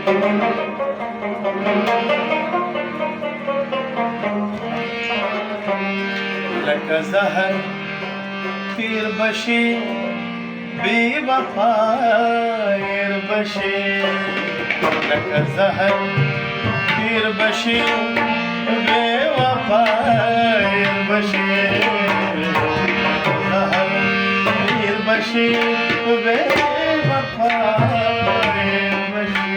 لکه زهر تیر بشي بی وفا ایر بشي لکه زهر تیر بشي بی وفا ایر بشي زهر تیر بشي بی وفا ایر بشي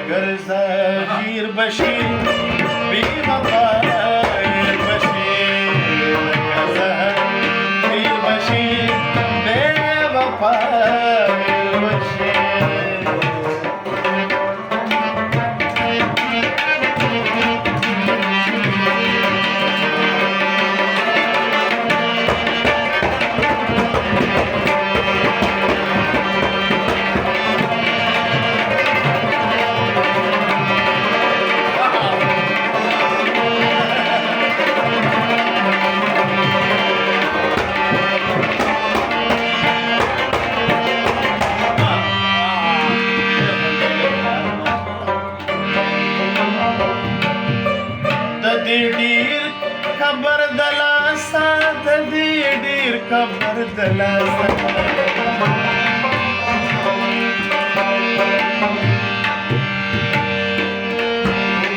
गर्जा गिर बशी बी वफा गिर बशी गर्जा गिर बशी बे वफा गिर बशी खबर दलासा ददी डीर खबर दलासा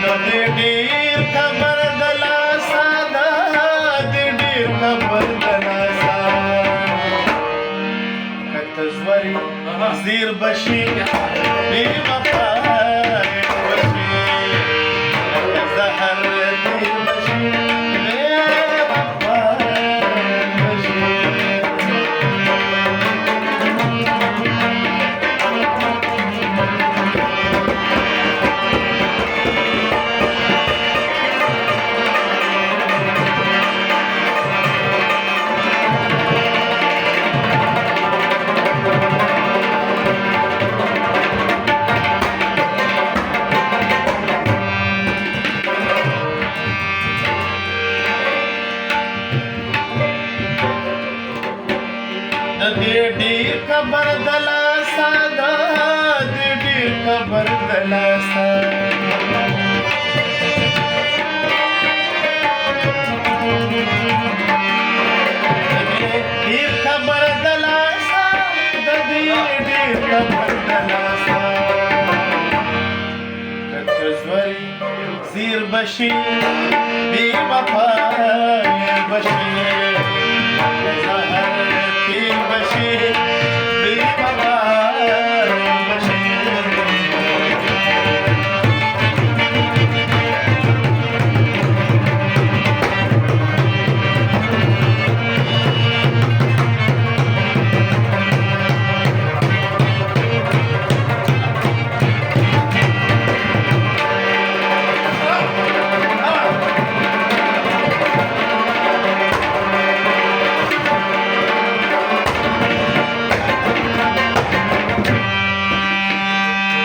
ददी डीर खबर दलासा ददी डीर खबर दलासा कतजवरी जीर बशी बी वफा बशी जहर तीर बशी डीर खबर दलासा डीर खबर दलासा डीर खबर दलासा डीर खबर दलासा कतजवरी जीर बशी बी वफा बशी